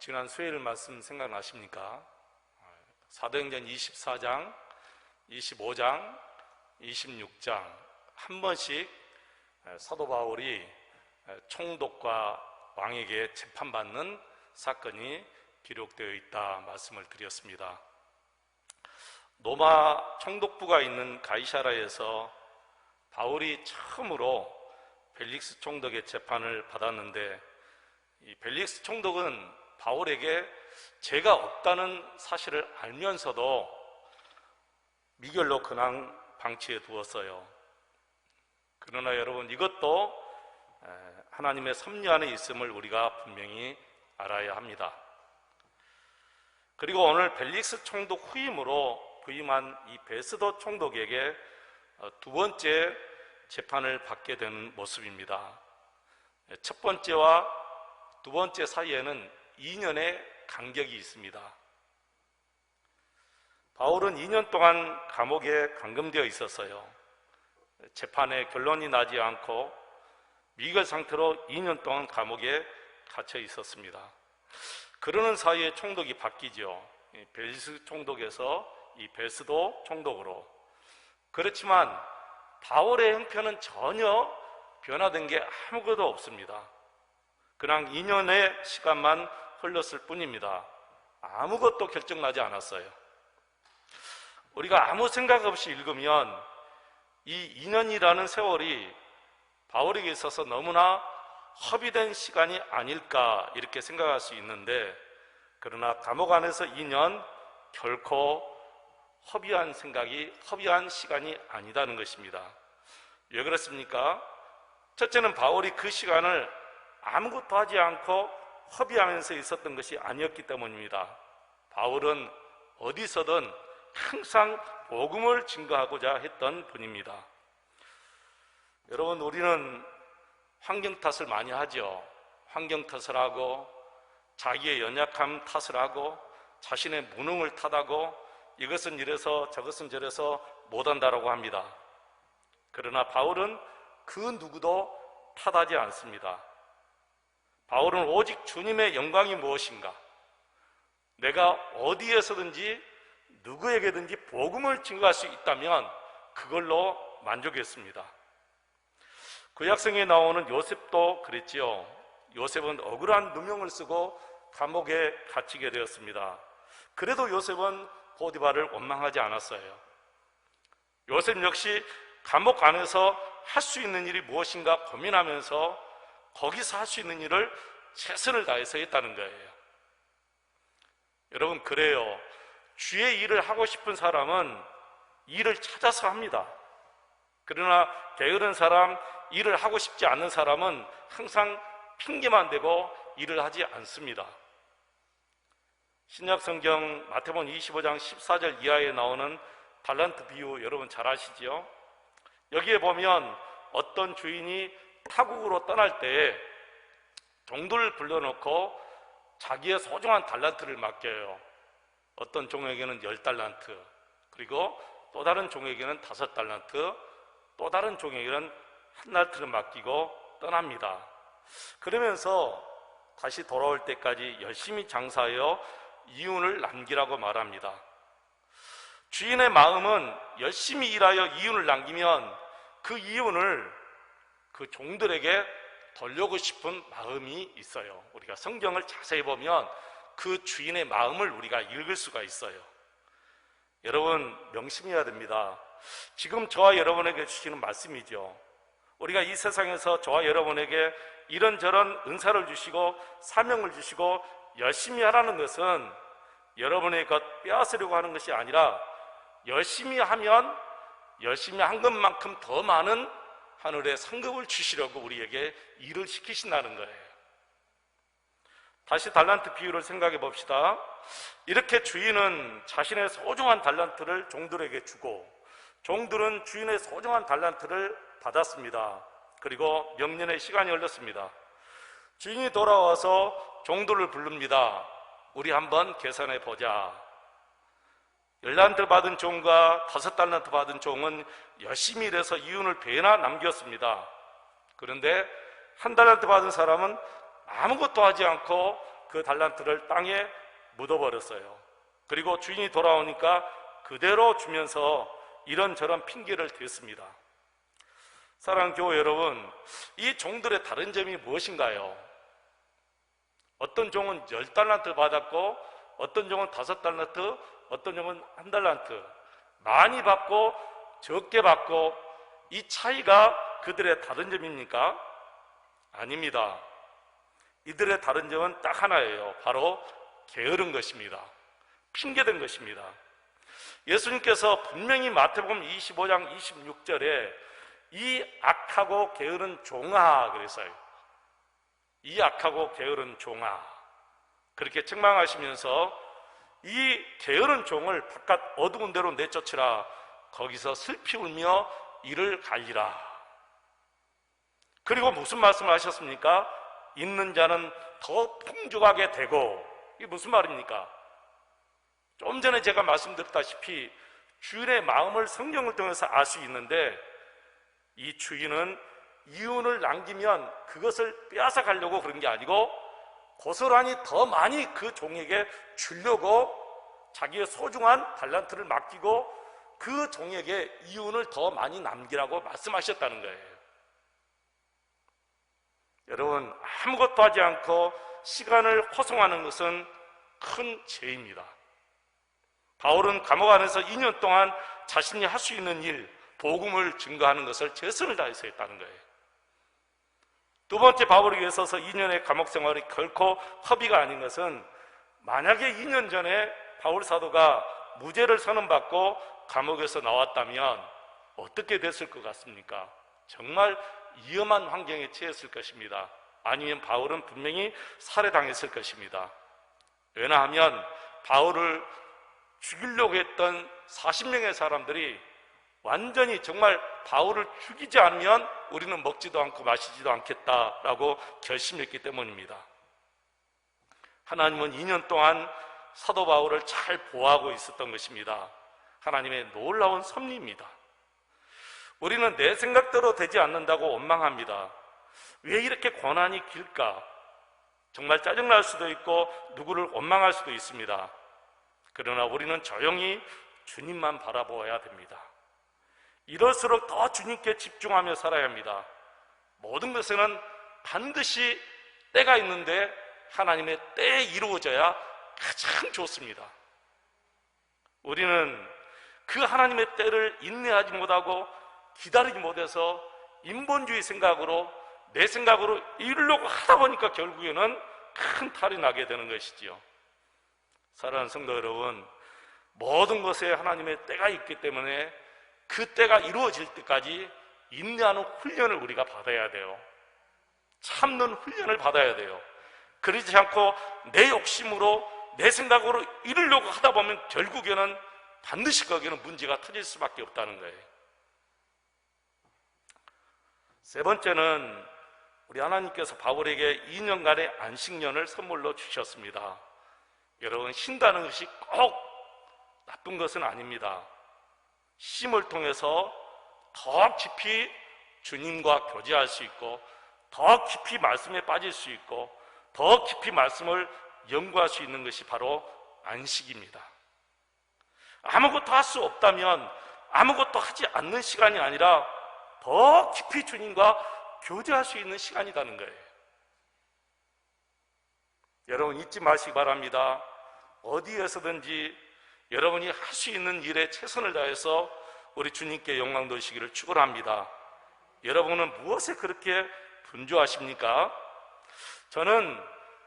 지난 수요일 말씀 생각나십니까? 사도행전 24장, 25장, 26장 한 번씩 사도 바울이 총독과 왕에게 재판받는 사건이 기록되어 있다 말씀을 드렸습니다. 로마 총독부가 있는 가이사라에서 바울이 처음으로 벨릭스 총독의 재판을 받았는데, 이 벨릭스 총독은 바울에게 죄가 없다는 사실을 알면서도 미결로 근황 방치해 두었어요. 그러나 여러분, 이것도 하나님의 섭리 안에 있음을 우리가 분명히 알아야 합니다. 그리고 오늘 벨릭스 총독 후임으로 부임한 이 베스도 총독에게 두 번째 재판을 받게 되는 모습입니다. 첫 번째와 두 번째 사이에는 2년의 간격이 있습니다. 바울은 2년 동안 감옥에 감금되어 있었어요. 재판에 결론이 나지 않고 미결 상태로 2년 동안 감옥에 갇혀 있었습니다. 그러는 사이에 총독이 바뀌죠. 벨릭스 총독에서 이 베스도 총독으로. 그렇지만 바울의 형편은 전혀 변화된 게 아무것도 없습니다. 그냥 2년의 시간만 흘렀을 뿐입니다. 아무것도 결정나지 않았어요. 우리가 아무 생각 없이 읽으면 이 2년이라는 세월이 바울에게 있어서 너무나 허비된 시간이 아닐까 이렇게 생각할 수 있는데, 그러나 감옥 안에서 2년 결코 허비한 시간이 아니다는 것입니다. 왜 그렇습니까? 첫째는 바울이 그 시간을 아무것도 하지 않고 허비하면서 있었던 것이 아니었기 때문입니다. 바울은 어디서든 항상 복음을 증거하고자 했던 분입니다. 여러분, 우리는 환경 탓을 많이 하죠. 환경 탓을 하고 자기의 연약함 탓을 하고 자신의 무능을 탓하고 이것은 이래서 저것은 저래서 못한다라고 합니다. 그러나 바울은 그 누구도 탓하지 않습니다. 바울은 오직 주님의 영광이 무엇인가, 내가 어디에서든지 누구에게든지 복음을 증거할 수 있다면 그걸로 만족했습니다. 구약성에 나오는 요셉도 그랬지요. 요셉은 억울한 누명을 쓰고 감옥에 갇히게 되었습니다. 그래도 요셉은 보디발을 원망하지 않았어요. 요셉 역시 감옥 안에서 할 수 있는 일이 무엇인가 고민하면서 거기서 할 수 있는 일을 최선을 다해서 했다는 거예요. 여러분, 그래요. 주의 일을 하고 싶은 사람은 일을 찾아서 합니다. 그러나 게으른 사람, 일을 하고 싶지 않은 사람은 항상 핑계만 대고 일을 하지 않습니다. 신약 성경 마태복음 25장 14절 이하에 나오는 달란트 비유 여러분 잘 아시죠? 여기에 보면 어떤 주인이 타국으로 떠날 때 종들을 불러놓고 자기의 소중한 달란트를 맡겨요. 어떤 종에게는 10달란트, 그리고 또 다른 종에게는 5달란트, 또 다른 종에게는 1달란트를 맡기고 떠납니다. 그러면서 다시 돌아올 때까지 열심히 장사하여 이윤을 남기라고 말합니다. 주인의 마음은 열심히 일하여 이윤을 남기면 그 이윤을 그 종들에게 돌려고 싶은 마음이 있어요. 우리가 성경을 자세히 보면 그 주인의 마음을 우리가 읽을 수가 있어요. 여러분, 명심해야 됩니다. 지금 저와 여러분에게 주시는 말씀이죠. 우리가 이 세상에서 저와 여러분에게 이런저런 은사를 주시고 사명을 주시고 열심히 하라는 것은 여러분의 것 빼앗으려고 하는 것이 아니라, 열심히 하면 열심히 한 것만큼 더 많은 하늘의 상급을 주시려고 우리에게 일을 시키신다는 거예요. 다시 달란트 비유를 생각해 봅시다. 이렇게 주인은 자신의 소중한 달란트를 종들에게 주고, 종들은 주인의 소중한 달란트를 받았습니다. 그리고 명년의 시간이 흘렀습니다. 주인이 돌아와서 종들을 부릅니다. 우리 한번 계산해 보자. 10달란트 받은 종과 5달란트 받은 종은 열심히 일해서 이윤을 배나 남겼습니다. 그런데 1달란트 받은 사람은 아무것도 하지 않고 그 달란트를 땅에 묻어버렸어요. 그리고 주인이 돌아오니까 그대로 주면서 이런저런 핑계를 댔습니다. 사랑하는 교회 여러분, 이 종들의 다른 점이 무엇인가요? 어떤 종은 10달란트를 받았고 어떤 종은 5달란트, 어떤 종은 1달란트, 많이 받고 적게 받고, 이 차이가 그들의 다른 점입니까? 아닙니다. 이들의 다른 점은 딱 하나예요. 바로 게으른 것입니다. 핑계댄 것입니다. 예수님께서 분명히 마태복음 25장 26절에 이 악하고 게으른 종아 그랬어요. 이 악하고 게으른 종아, 그렇게 책망하시면서 이 게으른 종을 바깥 어두운 데로 내쫓으라. 거기서 슬피 울며 이를 갈리라. 그리고 무슨 말씀을 하셨습니까? 있는 자는 더 풍족하게 되고. 이게 무슨 말입니까? 좀 전에 제가 말씀드렸다시피 주인의 마음을 성경을 통해서 알 수 있는데, 이 주인은 이윤을 남기면 그것을 빼앗아 가려고 그런 게 아니고 고스란히 더 많이 그 종에게 주려고 자기의 소중한 달란트를 맡기고 그 종에게 이윤을 더 많이 남기라고 말씀하셨다는 거예요. 여러분, 아무것도 하지 않고 시간을 허송하는 것은 큰 죄입니다. 바울은 감옥 안에서 2년 동안 자신이 할 수 있는 일, 복음을 증거하는 것을 최선을 다해서 했다는 거예요. 두 번째, 바울에게 있어서 2년의 감옥 생활이 결코 허비가 아닌 것은, 만약에 2년 전에 바울 사도가 무죄를 선언받고 감옥에서 나왔다면 어떻게 됐을 것 같습니까? 정말 위험한 환경에 처했을 것입니다. 아니면 바울은 분명히 살해당했을 것입니다. 왜냐하면 바울을 죽이려고 했던 40명의 사람들이 완전히 정말 바울을 죽이지 않으면 우리는 먹지도 않고 마시지도 않겠다라고 결심했기 때문입니다. 하나님은 2년 동안 사도 바울을 잘 보호하고 있었던 것입니다. 하나님의 놀라운 섭리입니다. 우리는 내 생각대로 되지 않는다고 원망합니다. 왜 이렇게 고난이 길까? 정말 짜증날 수도 있고 누구를 원망할 수도 있습니다. 그러나 우리는 조용히 주님만 바라보아야 됩니다. 이럴수록 더 주님께 집중하며 살아야 합니다. 모든 것에는 반드시 때가 있는데 하나님의 때에 이루어져야 가장 좋습니다. 우리는 그 하나님의 때를 인내하지 못하고 기다리지 못해서 인본주의 생각으로, 내 생각으로 이루려고 하다 보니까 결국에는 큰 탈이 나게 되는 것이지요. 사랑하는 성도 여러분, 모든 것에 하나님의 때가 있기 때문에 그 때가 이루어질 때까지 인내하는 훈련을 우리가 받아야 돼요. 참는 훈련을 받아야 돼요. 그러지 않고 내 욕심으로, 내 생각으로 이루려고 하다 보면 결국에는 반드시 거기에는 문제가 터질 수밖에 없다는 거예요. 세 번째는 우리 하나님께서 바울에게 2년간의 안식년을 선물로 주셨습니다. 여러분, 쉰다는 것이 꼭 나쁜 것은 아닙니다. 쉼을 통해서 더 깊이 주님과 교제할 수 있고, 더 깊이 말씀에 빠질 수 있고, 더 깊이 말씀을 연구할 수 있는 것이 바로 안식입니다. 아무것도 할 수 없다면 아무것도 하지 않는 시간이 아니라 더 깊이 주님과 교제할 수 있는 시간이라는 거예요. 여러분, 잊지 마시기 바랍니다. 어디에서든지 여러분이 할 수 있는 일에 최선을 다해서 우리 주님께 영광 돌리시기를 축원합니다. 여러분은 무엇에 그렇게 분주하십니까? 저는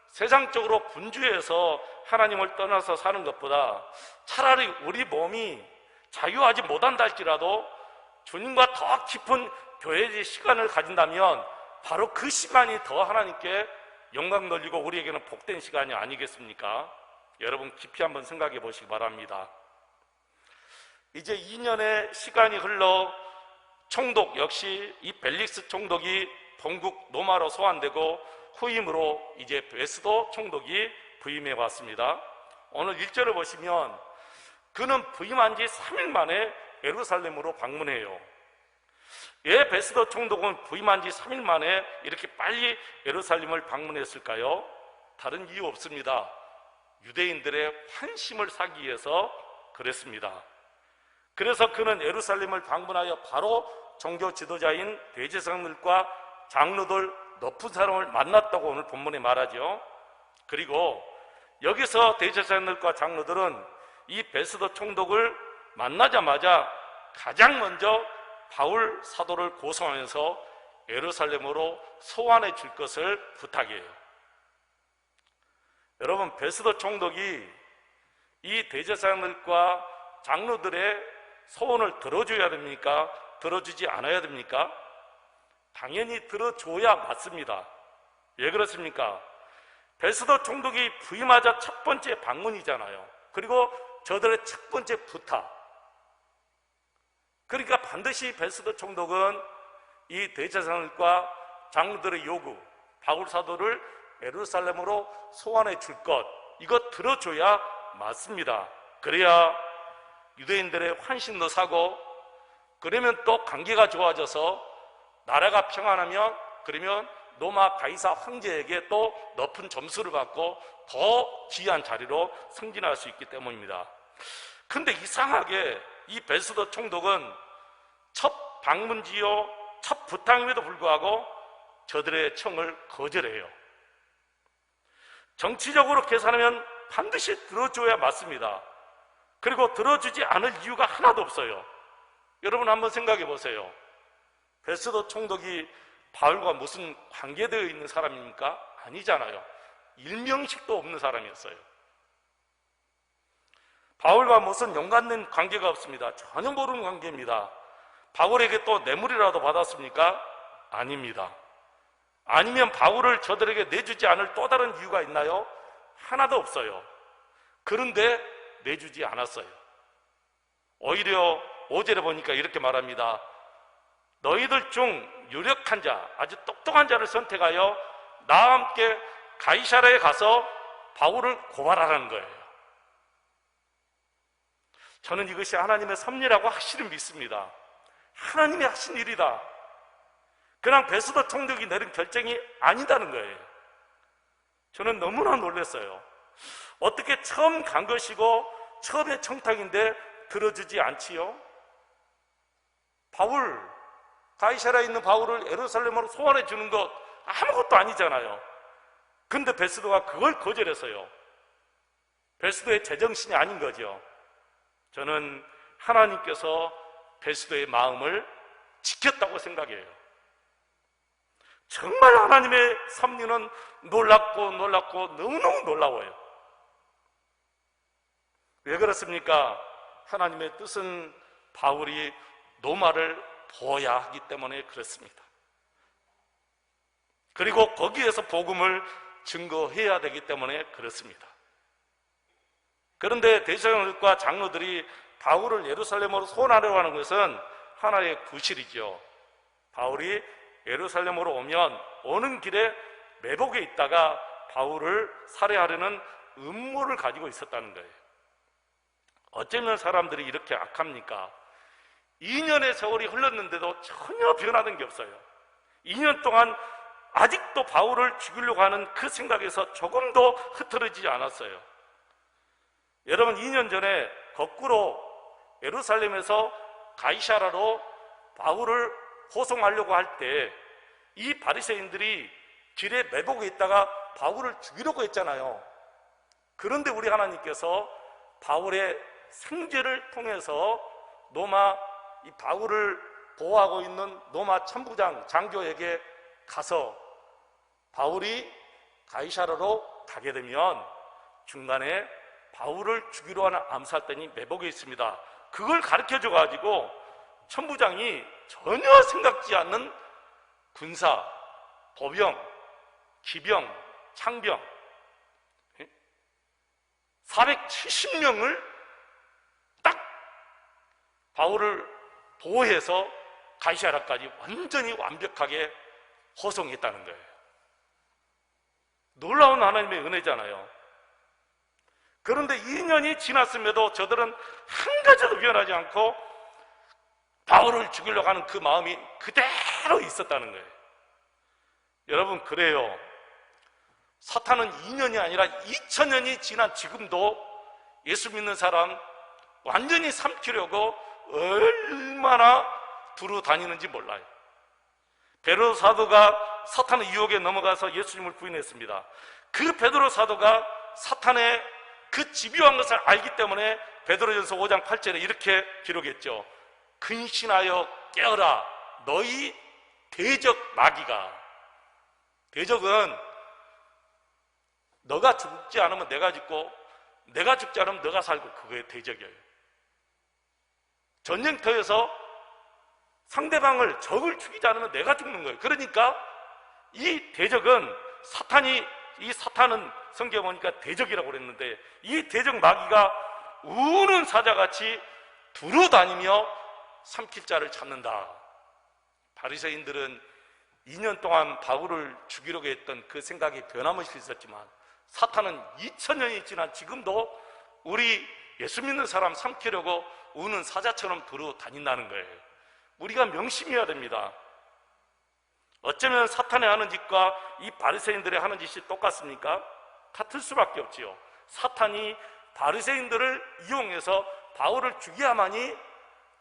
세상적으로 분주해서 하나님을 떠나서 사는 것보다 차라리 우리 몸이 자유하지 못한다 할지라도 주님과 더 깊은 교회의 시간을 가진다면 바로 그 시간이 더 하나님께 영광 돌리고 우리에게는 복된 시간이 아니겠습니까? 여러분, 깊이 한번 생각해 보시기 바랍니다. 이제 2년의 시간이 흘러 총독 역시 이 벨릭스 총독이 본국 로마로 소환되고 후임으로 이제 베스도 총독이 부임해 왔습니다. 오늘 1절을 보시면 그는 부임한 지 3일 만에 예루살렘으로 방문해요. 왜 베스도 총독은 부임한 지 3일 만에 이렇게 빨리 예루살렘을 방문했을까요? 다른 이유 없습니다. 유대인들의 환심을 사기 위해서 그랬습니다. 그래서 그는 예루살렘을 방문하여 바로 종교 지도자인 대제사장들과 장로들 높은 사람을 만났다고 오늘 본문에 말하죠. 그리고 여기서 대제사장들과 장로들은 이 베스도 총독을 만나자마자 가장 먼저 바울 사도를 고소하면서 예루살렘으로 소환해 줄 것을 부탁해요. 여러분, 베스도 총독이 이 대제사장들과 장로들의 소원을 들어줘야 됩니까? 들어주지 않아야 됩니까? 당연히 들어줘야 맞습니다. 왜 그렇습니까? 베스도 총독이 부임하자 첫 번째 방문이잖아요. 그리고 저들의 첫 번째 부탁. 그러니까 반드시 베스도 총독은 이 대제사장들과 장로들의 요구, 바울 사도를 예루살렘으로 소환해 줄 것, 이거 들어줘야 맞습니다. 그래야 유대인들의 환심도 사고, 그러면 또 관계가 좋아져서 나라가 평안하면, 그러면 로마 가이사 황제에게 또 높은 점수를 받고 더 귀한 자리로 승진할 수 있기 때문입니다. 근데 이상하게 이 베스도 총독은 첫 방문지요, 첫 부탁임에도 불구하고 저들의 청을 거절해요. 정치적으로 계산하면 반드시 들어줘야 맞습니다. 그리고 들어주지 않을 이유가 하나도 없어요. 여러분 한번 생각해 보세요. 베스도 총독이 바울과 무슨 관계되어 있는 사람입니까? 아니잖아요. 일명식도 없는 사람이었어요. 바울과 무슨 연관된 관계가 없습니다. 전혀 모르는 관계입니다. 바울에게 또 뇌물이라도 받았습니까? 아닙니다. 아니면 바울을 저들에게 내주지 않을 또 다른 이유가 있나요? 하나도 없어요. 그런데 내주지 않았어요. 오히려 5절에 보니까 이렇게 말합니다. 너희들 중 유력한 자, 아주 똑똑한 자를 선택하여 나와 함께 가이사랴에 가서 바울을 고발하라는 거예요. 저는 이것이 하나님의 섭리라고 확실히 믿습니다. 하나님이 하신 일이다. 그냥 베스도 총독이 내린 결정이 아니다는 거예요. 저는 너무나 놀랐어요. 어떻게 처음 간 것이고 처음의 청탁인데 들어주지 않지요? 바울, 가이사랴에 있는 바울을 예루살렘으로 소환해 주는 것 아무것도 아니잖아요. 근데 베스도가 그걸 거절했어요. 베스도의 제정신이 아닌 거죠. 저는 하나님께서 베스도의 마음을 지켰다고 생각해요. 정말 하나님의 섭리는 놀랍고 너무너무 놀라워요. 왜 그렇습니까? 하나님의 뜻은 바울이 로마를 보아야 하기 때문에 그렇습니다. 그리고 거기에서 복음을 증거해야 되기 때문에 그렇습니다. 그런데 대제사장들과 장로들이 바울을 예루살렘으로 소환하려고 하는 것은 하나의 구실이죠. 바울이 예루살렘으로 오면 오는 길에 매복에 있다가 바울을 살해하려는 음모를 가지고 있었다는 거예요. 어쩌면 사람들이 이렇게 악합니까? 2년의 세월이 흘렀는데도 전혀 변화된 게 없어요. 2년 동안 아직도 바울을 죽이려고 하는 그 생각에서 조금도 흐트러지지 않았어요. 여러분, 2년 전에 거꾸로 예루살렘에서 가이사랴로 바울을 호송하려고 할 때 이 바리새인들이 길에 매복에 있다가 바울을 죽이려고 했잖아요. 그런데 우리 하나님께서 바울의 생제를 통해서 로마 이 바울을 보호하고 있는 로마 천부장 장교에게 가서 바울이 가이사랴로 가게 되면 중간에 바울을 죽이려 하는 암살단이 매복에 있습니다. 그걸 가르쳐줘 가지고 천부장이 전혀 생각지 않는 군사, 보병, 기병, 창병 470명을 딱 바울을 보호해서 가이사랴까지 완전히 완벽하게 호송했다는 거예요. 놀라운 하나님의 은혜잖아요. 그런데 2년이 지났음에도 저들은 한 가지도 변하지 않고 바울을 죽이려고 하는 그 마음이 그대로 있었다는 거예요. 여러분, 그래요. 사탄은 2년이 아니라 2000년이 지난 지금도 예수 믿는 사람 완전히 삼키려고 얼마나 두루 다니는지 몰라요. 베드로 사도가 사탄의 유혹에 넘어가서 예수님을 부인했습니다. 그 베드로 사도가 사탄의 그 집요한 것을 알기 때문에 베드로전서 5장 8절에 이렇게 기록했죠. 근신하여 깨어라 너희 대적 마귀가. 대적은 너가 죽지 않으면 내가 죽고 내가 죽지 않으면 너가 살고, 그거의 대적이에요. 전쟁터에서 상대방을 적을 죽이지 않으면 내가 죽는 거예요. 그러니까 이 대적은 이 사탄은 성경에 보니까 대적이라고 그랬는데, 이 대적 마귀가 우는 사자같이 두루 다니며 삼킬 자를 찾는다. 바리새인들은 2년 동안 바울을 죽이려고 했던 그 생각이 변함없이 있었지만, 사탄은 2000년이 지난 지금도 우리 예수 믿는 사람 삼키려고 우는 사자처럼 두루 다닌다는 거예요. 우리가 명심해야 됩니다. 어쩌면 사탄이 하는 짓과 이 바리새인들이 하는 짓이 똑같습니까? 같을 수밖에 없지요. 사탄이 바리새인들을 이용해서 바울을 죽여야만이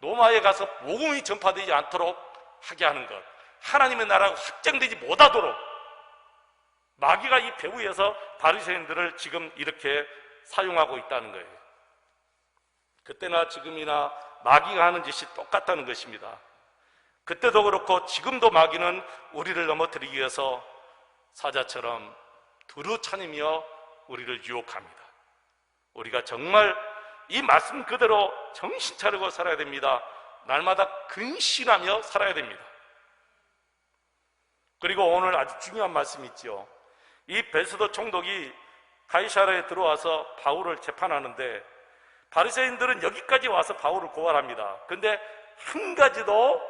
로마에 가서 복음이 전파되지 않도록 하게 하는 것, 하나님의 나라가 확장되지 못하도록 마귀가 이 배후에서 바리새인들을 지금 이렇게 사용하고 있다는 거예요. 그때나 지금이나 마귀가 하는 짓이 똑같다는 것입니다. 그때도 그렇고 지금도 마귀는 우리를 넘어뜨리기 위해서 사자처럼 두루 차니며 우리를 유혹합니다. 우리가 정말 이 말씀 그대로 정신 차리고 살아야 됩니다. 날마다 근신하며 살아야 됩니다. 그리고 오늘 아주 중요한 말씀이 있죠. 이 베스도 총독이 가이사랴에 들어와서 바울을 재판하는데, 바리새인들은 여기까지 와서 바울을 고발합니다. 그런데 한 가지도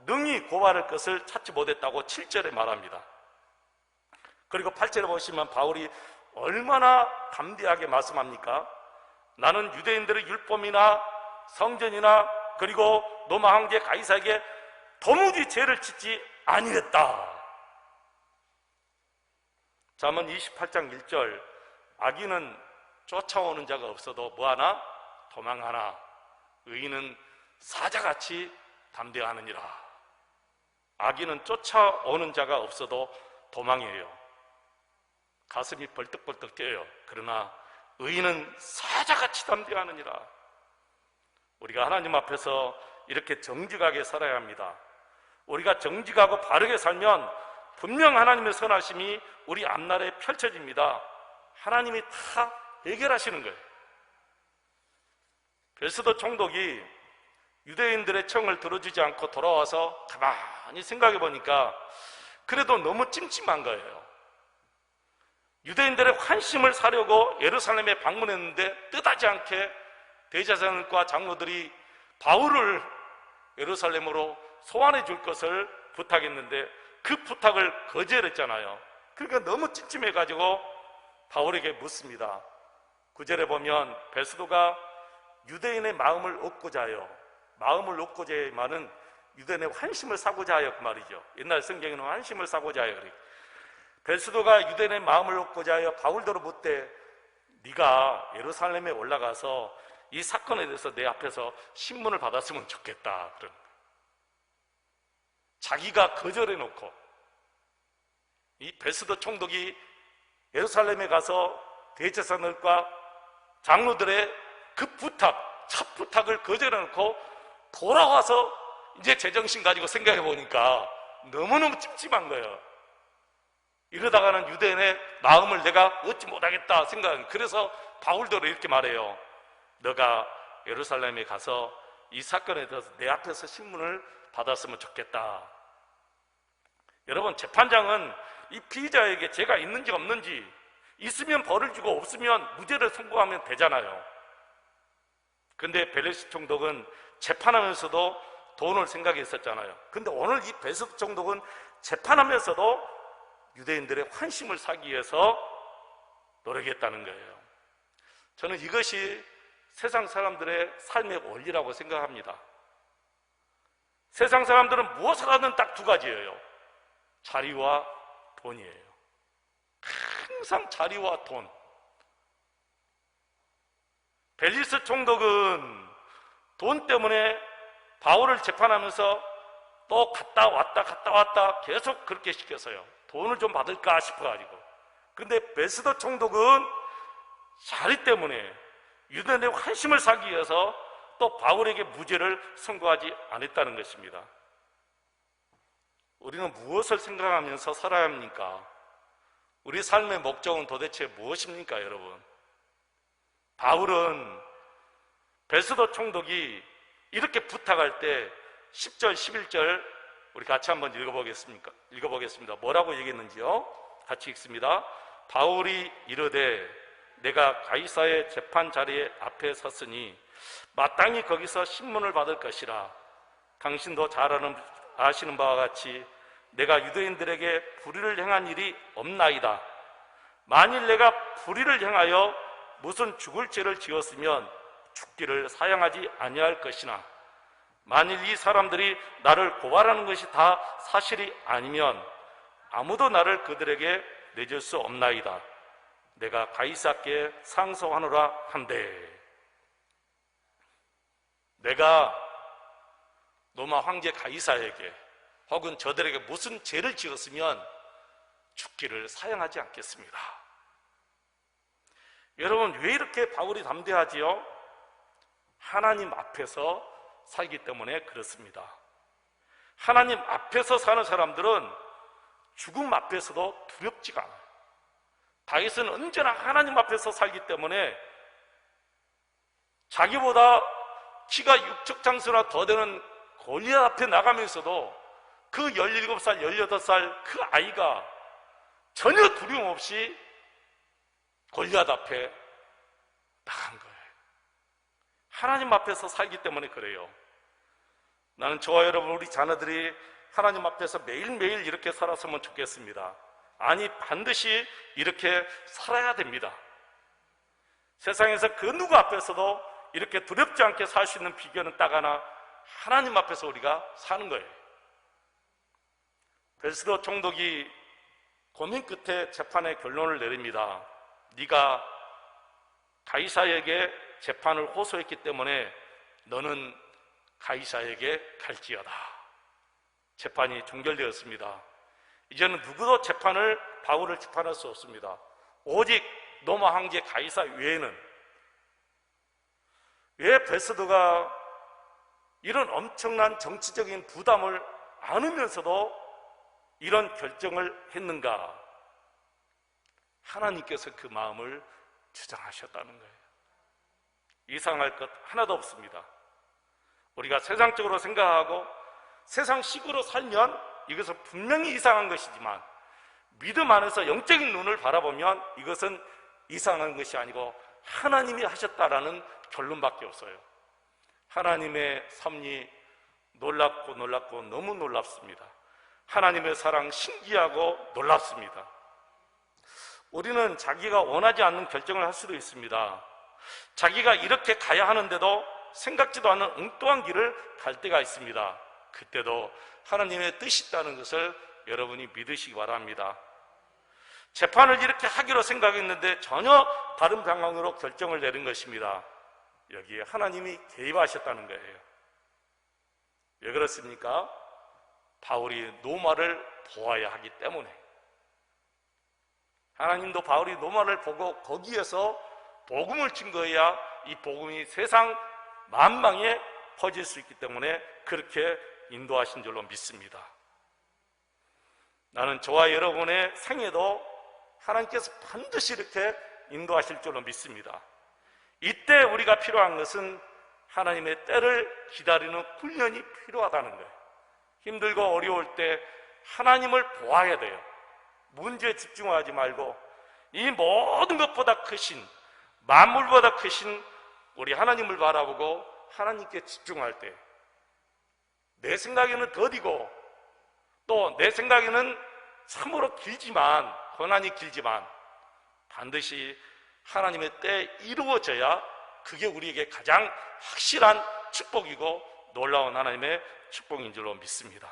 능히 고발할 것을 찾지 못했다고 7절에 말합니다. 그리고 8절에 보시면 바울이 얼마나 담대하게 말씀합니까? 나는 유대인들의 율법이나 성전이나 그리고 로마 황제 가이사에게 도무지 죄를 짓지 아니했다. 잠언 28장 1절, 악인은 쫓아오는 자가 없어도 뭐하나? 도망하나 의인은 사자같이 담대하느니라. 악인은 쫓아오는 자가 없어도 도망해요. 가슴이 벌떡벌떡 뛰어요. 그러나 의인은 사자같이 담대하느니라. 우리가 하나님 앞에서 이렇게 정직하게 살아야 합니다. 우리가 정직하고 바르게 살면 분명 하나님의 선하심이 우리 앞날에 펼쳐집니다. 하나님이 다 해결하시는 거예요. 베스도 총독이 유대인들의 청을 들어주지 않고 돌아와서 가만히 생각해 보니까 그래도 너무 찜찜한 거예요. 유대인들의 환심을 사려고 예루살렘에 방문했는데 뜻하지 않게 대제사장과 장로들이 바울을 예루살렘으로 소환해 줄 것을 부탁했는데 그 부탁을 거절했잖아요. 그러니까 너무 찜찜해가지고 바울에게 묻습니다. 9절에 보면 베스도가 유대인의 마음을 얻고자 하여, 마음을 얻고자 하여 말은 유대인의 환심을 사고자 하여 그 말이죠. 옛날 성경에는 환심을 사고자 하여 그래. 베스도가 유대인의 마음을 얻고자 하여 바울더러 묻되 네가 예루살렘에 올라가서 이 사건에 대해서 내 앞에서 신문을 받았으면 좋겠다. 그런 자기가 거절해 놓고 이 베스도 총독이 예루살렘에 가서 대제사장들과 장로들의 그 부탁, 첫 부탁을 거절해 놓고 돌아와서 이제 제정신 가지고 생각해 보니까 너무너무 찝찝한 거예요. 이러다가는 유대인의 마음을 내가 얻지 못하겠다 생각은. 그래서 바울도 이렇게 말해요. 너가 예루살렘에 가서 이 사건에 대해서 내 앞에서 신문을 받았으면 좋겠다. 여러분, 재판장은 이 피의자에게 죄가 있는지 없는지, 있으면 벌을 주고 없으면 무죄를 선고하면 되잖아요. 근데 벨레스 총독은 재판하면서도 돈을 생각했었잖아요. 근데 오늘 이 베스도 총독은 재판하면서도 유대인들의 환심을 사기 위해서 노력했다는 거예요. 저는 이것이 세상 사람들의 삶의 원리라고 생각합니다. 세상 사람들은 무엇을 하든 딱 두 가지예요. 자리와 돈이에요. 항상 자리와 돈. 벨리스 총독은 돈 때문에 바울을 재판하면서 또 갔다 왔다 계속 그렇게 시켜서요. 돈을 좀 받을까 싶어가지고. 근데 베스도 총독은 자리 때문에 유대인의 환심을 사기 위해서 또 바울에게 무죄를 선고하지 않았다는 것입니다. 우리는 무엇을 생각하면서 살아야 합니까? 우리 삶의 목적은 도대체 무엇입니까, 여러분? 바울은 베스도 총독이 이렇게 부탁할 때 10절, 11절 우리 같이 한번 읽어보겠습니다. 뭐라고 얘기했는지요? 같이 읽습니다. 바울이 이르되 내가 가이사의 재판 자리에 앞에 섰으니 마땅히 거기서 신문을 받을 것이라. 당신도 잘 아시는 바와 같이 내가 유대인들에게 불의를 행한 일이 없나이다. 만일 내가 불의를 행하여 무슨 죽을 죄를 지었으면 죽기를 사양하지 아니할 것이나 만일 이 사람들이 나를 고발하는 것이 다 사실이 아니면 아무도 나를 그들에게 내줄 수 없나이다. 내가 가이사께 상소하노라 한대. 내가 로마 황제 가이사에게 혹은 저들에게 무슨 죄를 지었으면 죽기를 사양하지 않겠습니다. 여러분, 왜 이렇게 바울이 담대하지요? 하나님 앞에서 살기 때문에 그렇습니다. 하나님 앞에서 사는 사람들은 죽음 앞에서도 두렵지가 않아요. 다윗은 언제나 하나님 앞에서 살기 때문에 자기보다 키가 6척장수나 더 되는 골리앗 앞에 나가면서도 그 17살, 18살 그 아이가 전혀 두려움 없이 골리앗 앞에 나간 거예요. 하나님 앞에서 살기 때문에 그래요. 나는 저와 여러분, 우리 자녀들이 하나님 앞에서 매일매일 이렇게 살았으면 좋겠습니다. 아니, 반드시 이렇게 살아야 됩니다. 세상에서 그 누구 앞에서도 이렇게 두렵지 않게 살 수 있는 비결은 딱 하나, 하나님 앞에서 우리가 사는 거예요. 베스도 총독이 고민 끝에 재판의 결론을 내립니다. 네가 가이사에게 재판을 호소했기 때문에 너는 가이사에게 갈지어다. 재판이 종결되었습니다. 이제는 누구도 바울을 재판할 수 없습니다. 오직 로마 황제 가이사 외에는. 왜 베스도가 이런 엄청난 정치적인 부담을 안으면서도 이런 결정을 했는가? 하나님께서 그 마음을 주장하셨다는 거예요. 이상할 것 하나도 없습니다. 우리가 세상적으로 생각하고 세상식으로 살면 이것은 분명히 이상한 것이지만 믿음 안에서 영적인 눈을 바라보면 이것은 이상한 것이 아니고 하나님이 하셨다라는 결론밖에 없어요. 하나님의 섭리 놀랍고 너무 놀랍습니다. 하나님의 사랑 신기하고 놀랍습니다. 우리는 자기가 원하지 않는 결정을 할 수도 있습니다. 자기가 이렇게 가야 하는데도 생각지도 않은 엉뚱한 길을 갈 때가 있습니다. 그때도 하나님의 뜻이 있다는 것을 여러분이 믿으시기 바랍니다. 재판을 이렇게 하기로 생각했는데 전혀 다른 방향으로 결정을 내린 것입니다. 여기에 하나님이 개입하셨다는 거예요. 왜 그렇습니까? 바울이 노마를 보아야 하기 때문에. 하나님도 바울이 노마를 보고 거기에서 복음을 증거해야 이 복음이 세상 만방에 퍼질 수 있기 때문에 그렇게 인도하신 줄로 믿습니다. 나는 저와 여러분의 생애도 하나님께서 반드시 이렇게 인도하실 줄로 믿습니다. 이때 우리가 필요한 것은 하나님의 때를 기다리는 훈련이 필요하다는 거예요. 힘들고 어려울 때 하나님을 보아야 돼요. 문제에 집중하지 말고 이 모든 것보다 크신, 만물보다 크신 우리 하나님을 바라보고 하나님께 집중할 때 내 생각에는 더디고 또 내 생각에는 참으로 길지만, 고난이 길지만 반드시 하나님의 때에 이루어져야 그게 우리에게 가장 확실한 축복이고 놀라운 하나님의 축복인 줄로 믿습니다.